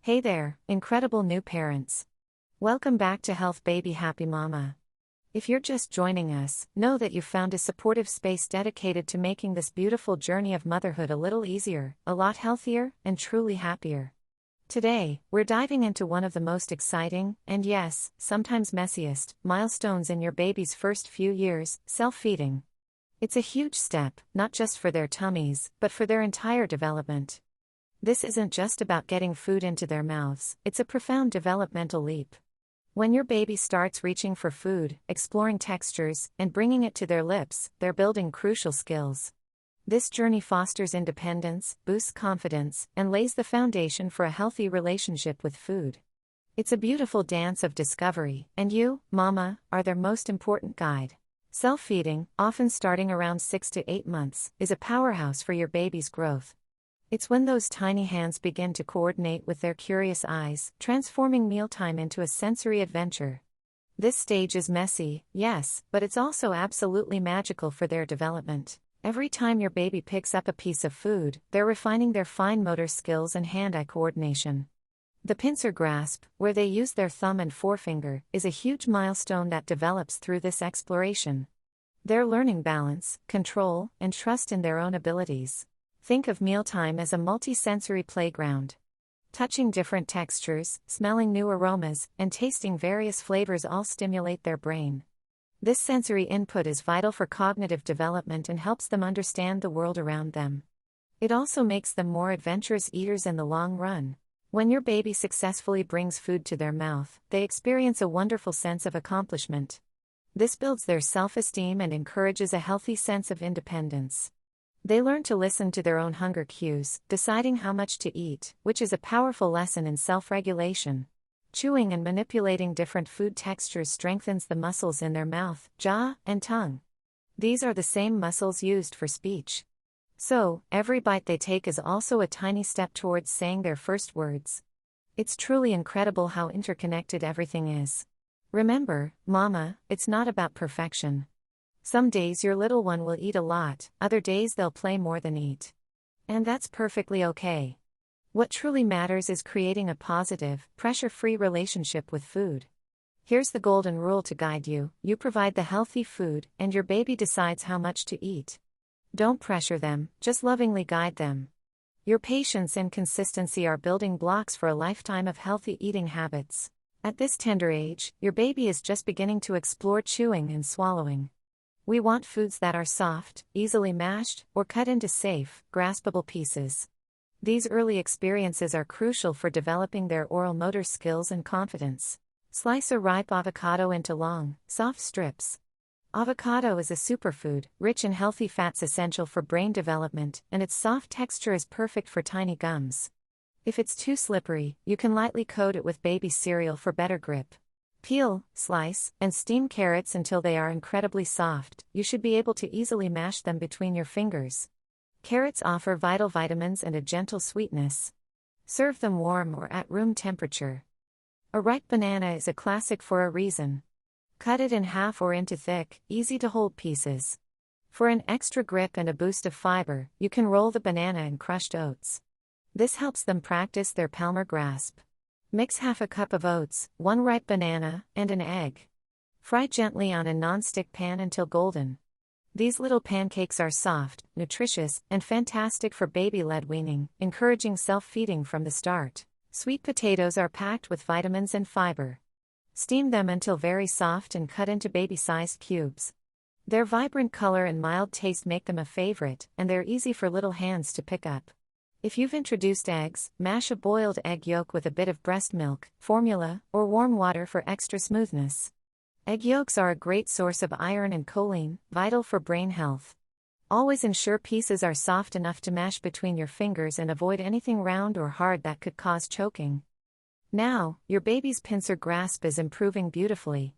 Hey there, incredible new parents. Welcome back to Health Baby Happy Mama. If you're just joining us, know that you've found a supportive space dedicated to making this beautiful journey of motherhood a little easier, a lot healthier, and truly happier. Today, we're diving into one of the most exciting, and yes, sometimes messiest, milestones in your baby's first few years, self-feeding. It's a huge step, not just for their tummies, but for their entire development. This isn't just about getting food into their mouths, it's a profound developmental leap. When your baby starts reaching for food, exploring textures, and bringing it to their lips, they're building crucial skills. This journey fosters independence, boosts confidence, and lays the foundation for a healthy relationship with food. It's a beautiful dance of discovery, and you, Mama, are their most important guide. Self-feeding, often starting around 6 to 8 months, is a powerhouse for your baby's growth. It's when those tiny hands begin to coordinate with their curious eyes, transforming mealtime into a sensory adventure. This stage is messy, yes, but it's also absolutely magical for their development. Every time your baby picks up a piece of food, they're refining their fine motor skills and hand-eye coordination. The pincer grasp, where they use their thumb and forefinger, is a huge milestone that develops through this exploration. They're learning balance, control, and trust in their own abilities. Think of mealtime as a multi-sensory playground. Touching different textures, smelling new aromas, and tasting various flavors all stimulate their brain. This sensory input is vital for cognitive development and helps them understand the world around them. It also makes them more adventurous eaters in the long run. When your baby successfully brings food to their mouth, they experience a wonderful sense of accomplishment. This builds their self-esteem and encourages a healthy sense of independence. They learn to listen to their own hunger cues, deciding how much to eat, which is a powerful lesson in self-regulation. Chewing and manipulating different food textures strengthens the muscles in their mouth, jaw, and tongue. These are the same muscles used for speech. So, every bite they take is also a tiny step towards saying their first words. It's truly incredible how interconnected everything is. Remember, Mama, it's not about perfection. Some days your little one will eat a lot, other days they'll play more than eat. And that's perfectly okay. What truly matters is creating a positive, pressure-free relationship with food. Here's the golden rule to guide you: you provide the healthy food, and your baby decides how much to eat. Don't pressure them, just lovingly guide them. Your patience and consistency are building blocks for a lifetime of healthy eating habits. At this tender age, your baby is just beginning to explore chewing and swallowing. We want foods that are soft, easily mashed, or cut into safe, graspable pieces. These early experiences are crucial for developing their oral motor skills and confidence. Slice a ripe avocado into long, soft strips. Avocado is a superfood, rich in healthy fats essential for brain development, and its soft texture is perfect for tiny gums. If it's too slippery, you can lightly coat it with baby cereal for better grip. Peel, slice, and steam carrots until they are incredibly soft. You should be able to easily mash them between your fingers. Carrots offer vital vitamins and a gentle sweetness. Serve them warm or at room temperature. A ripe banana is a classic for a reason. Cut it in half or into thick, easy-to-hold pieces. For an extra grip and a boost of fiber, you can roll the banana in crushed oats. This helps them practice their palmar grasp. Mix half a cup of oats, 1 ripe banana, and an egg. Fry gently on a non-stick pan until golden. These little pancakes are soft, nutritious, and fantastic for baby-led weaning, encouraging self-feeding from the start. Sweet potatoes are packed with vitamins and fiber. Steam them until very soft and cut into baby-sized cubes. Their vibrant color and mild taste make them a favorite, and they're easy for little hands to pick up. If you've introduced eggs, mash a boiled egg yolk with a bit of breast milk, formula, or warm water for extra smoothness. Egg yolks are a great source of iron and choline, vital for brain health. Always ensure pieces are soft enough to mash between your fingers and avoid anything round or hard that could cause choking. Now, your baby's pincer grasp is improving beautifully.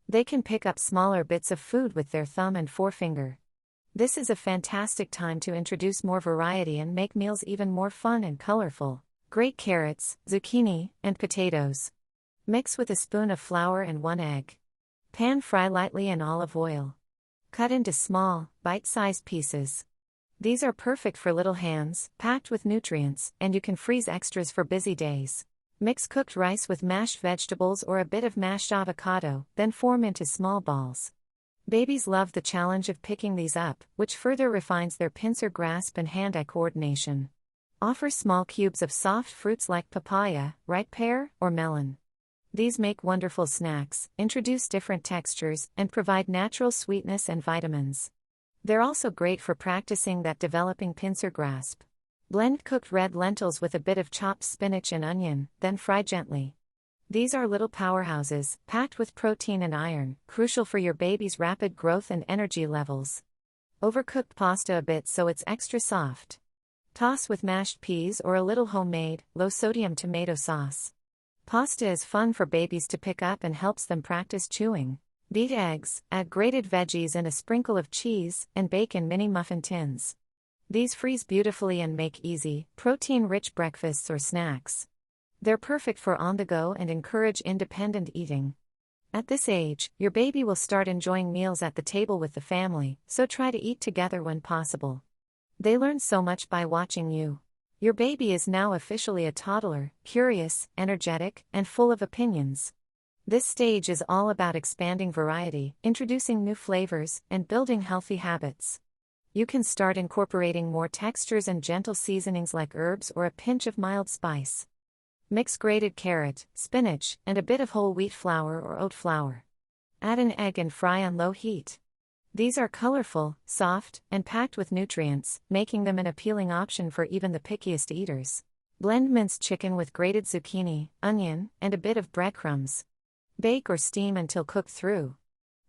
They can pick up smaller bits of food with their thumb and forefinger. This is a fantastic time to introduce more variety and make meals even more fun and colorful. Grate carrots, zucchini, and potatoes. Mix with a spoon of flour and 1 egg. Pan fry lightly in olive oil. Cut into small, bite-sized pieces. These are perfect for little hands, packed with nutrients, and you can freeze extras for busy days. Mix cooked rice with mashed vegetables or a bit of mashed avocado, then form into small balls. Babies love the challenge of picking these up, which further refines their pincer grasp and hand-eye coordination. Offer small cubes of soft fruits like papaya, ripe pear, or melon. These make wonderful snacks, introduce different textures, and provide natural sweetness and vitamins. They're also great for practicing that developing pincer grasp. Blend cooked red lentils with a bit of chopped spinach and onion, then fry gently. These are little powerhouses, packed with protein and iron, crucial for your baby's rapid growth and energy levels. Overcook pasta a bit so it's extra soft. Toss with mashed peas or a little homemade, low-sodium tomato sauce. Pasta is fun for babies to pick up and helps them practice chewing. Beat eggs, add grated veggies and a sprinkle of cheese, and bake in mini muffin tins. These freeze beautifully and make easy, protein-rich breakfasts or snacks. They're perfect for on-the-go and encourage independent eating. At this age, your baby will start enjoying meals at the table with the family, so try to eat together when possible. They learn so much by watching you. Your baby is now officially a toddler, curious, energetic, and full of opinions. This stage is all about expanding variety, introducing new flavors, and building healthy habits. You can start incorporating more textures and gentle seasonings like herbs or a pinch of mild spice. Mix grated carrot, spinach, and a bit of whole wheat flour or oat flour. Add an egg and fry on low heat. These are colorful, soft, and packed with nutrients, making them an appealing option for even the pickiest eaters. Blend minced chicken with grated zucchini, onion, and a bit of breadcrumbs. Bake or steam until cooked through.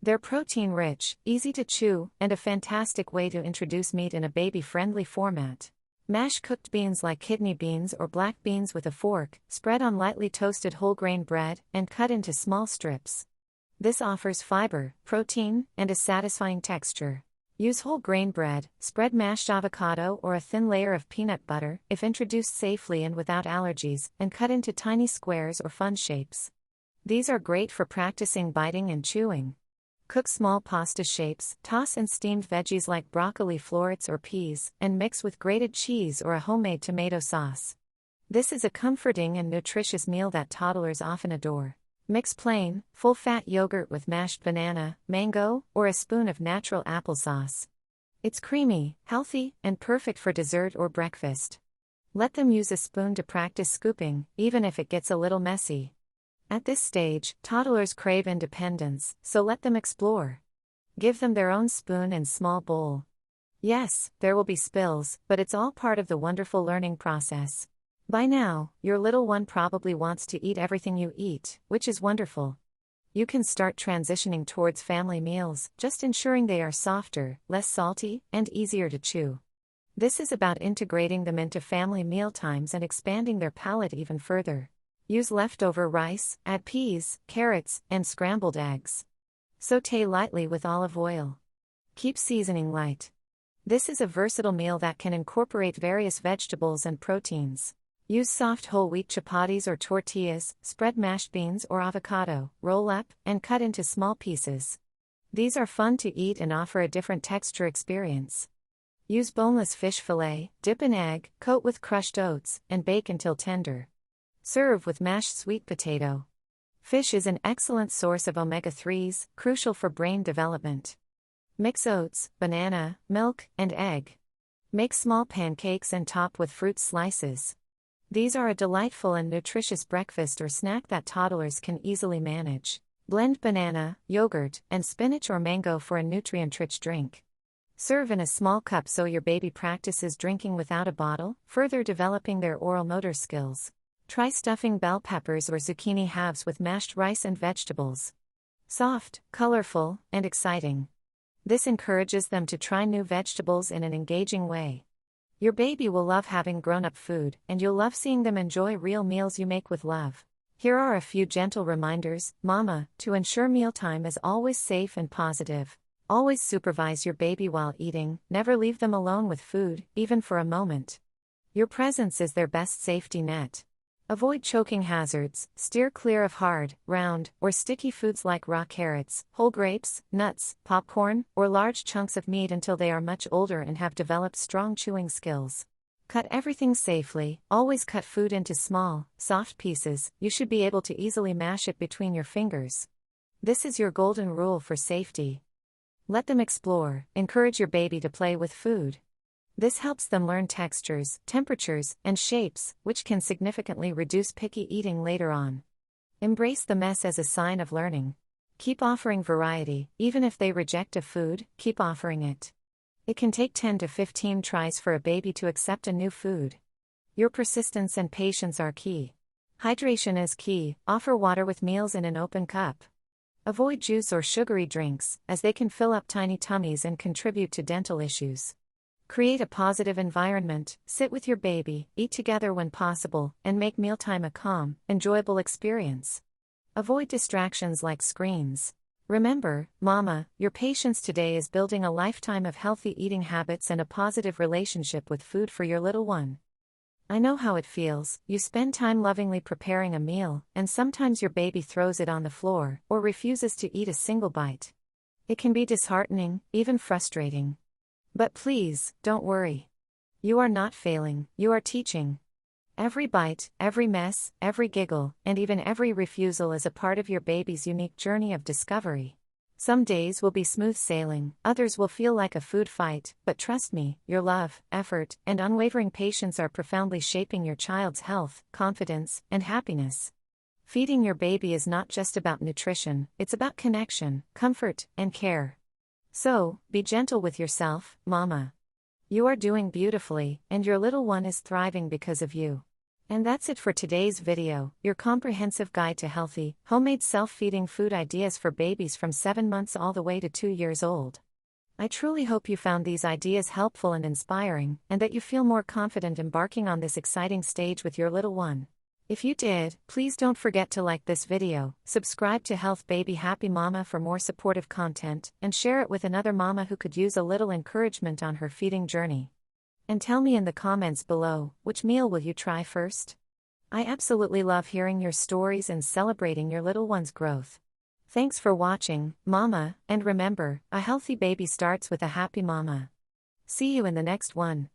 They're protein-rich, easy to chew, and a fantastic way to introduce meat in a baby-friendly format. Mash cooked beans like kidney beans or black beans with a fork, spread on lightly toasted whole-grain bread, and cut into small strips. This offers fiber, protein, and a satisfying texture. Use whole-grain bread, spread mashed avocado or a thin layer of peanut butter, if introduced safely and without allergies, and cut into tiny squares or fun shapes. These are great for practicing biting and chewing. Cook small pasta shapes, toss in steamed veggies like broccoli florets or peas, and mix with grated cheese or a homemade tomato sauce. This is a comforting and nutritious meal that toddlers often adore. Mix plain, full-fat yogurt with mashed banana, mango, or a spoon of natural applesauce. It's creamy, healthy, and perfect for dessert or breakfast. Let them use a spoon to practice scooping, even if it gets a little messy. At this stage, toddlers crave independence, so let them explore. Give them their own spoon and small bowl. Yes, there will be spills, but it's all part of the wonderful learning process. By now, your little one probably wants to eat everything you eat, which is wonderful. You can start transitioning towards family meals, just ensuring they are softer, less salty, and easier to chew. This is about integrating them into family mealtimes and expanding their palate even further. Use leftover rice, add peas, carrots, and scrambled eggs. Sauté lightly with olive oil. Keep seasoning light. This is a versatile meal that can incorporate various vegetables and proteins. Use soft whole wheat chapatis or tortillas, spread mashed beans or avocado, roll up, and cut into small pieces. These are fun to eat and offer a different texture experience. Use boneless fish fillet, dip in egg, coat with crushed oats, and bake until tender. Serve with mashed sweet potato. Fish is an excellent source of omega-3s, crucial for brain development. Mix oats, banana, milk, and egg. Make small pancakes and top with fruit slices. These are a delightful and nutritious breakfast or snack that toddlers can easily manage. Blend banana, yogurt, and spinach or mango for a nutrient-rich drink. Serve in a small cup so your baby practices drinking without a bottle, further developing their oral motor skills. Try stuffing bell peppers or zucchini halves with mashed rice and vegetables. Soft, colorful, and exciting. This encourages them to try new vegetables in an engaging way. Your baby will love having grown-up food, and you'll love seeing them enjoy real meals you make with love. Here are a few gentle reminders, Mama, to ensure mealtime is always safe and positive. Always supervise your baby while eating, never leave them alone with food, even for a moment. Your presence is their best safety net. Avoid choking hazards, steer clear of hard, round, or sticky foods like raw carrots, whole grapes, nuts, popcorn, or large chunks of meat until they are much older and have developed strong chewing skills. Cut everything safely, always cut food into small, soft pieces. You should be able to easily mash it between your fingers. This is your golden rule for safety. Let them explore, encourage your baby to play with food. This helps them learn textures, temperatures, and shapes, which can significantly reduce picky eating later on. Embrace the mess as a sign of learning. Keep offering variety, even if they reject a food, keep offering it. It can take 10 to 15 tries for a baby to accept a new food. Your persistence and patience are key. Hydration is key. Offer water with meals in an open cup. Avoid juice or sugary drinks, as they can fill up tiny tummies and contribute to dental issues. Create a positive environment, sit with your baby, eat together when possible, and make mealtime a calm, enjoyable experience. Avoid distractions like screens. Remember, Mama, your patience today is building a lifetime of healthy eating habits and a positive relationship with food for your little one. I know how it feels. You spend time lovingly preparing a meal, and sometimes your baby throws it on the floor or refuses to eat a single bite. It can be disheartening, even frustrating. But please, don't worry. You are not failing, you are teaching. Every bite, every mess, every giggle, and even every refusal is a part of your baby's unique journey of discovery. Some days will be smooth sailing, others will feel like a food fight, but trust me, your love, effort, and unwavering patience are profoundly shaping your child's health, confidence, and happiness. Feeding your baby is not just about nutrition, it's about connection, comfort, and care. So, be gentle with yourself, Mama. You are doing beautifully, and your little one is thriving because of you. And that's it for today's video, your comprehensive guide to healthy, homemade self-feeding food ideas for babies from 7 months all the way to 2 years old. I truly hope you found these ideas helpful and inspiring, and that you feel more confident embarking on this exciting stage with your little one. If you did, please don't forget to like this video, subscribe to Health Baby Happy Mama for more supportive content, and share it with another mama who could use a little encouragement on her feeding journey. And tell me in the comments below, which meal will you try first? I absolutely love hearing your stories and celebrating your little one's growth. Thanks for watching, Mama, and remember, a healthy baby starts with a happy mama. See you in the next one.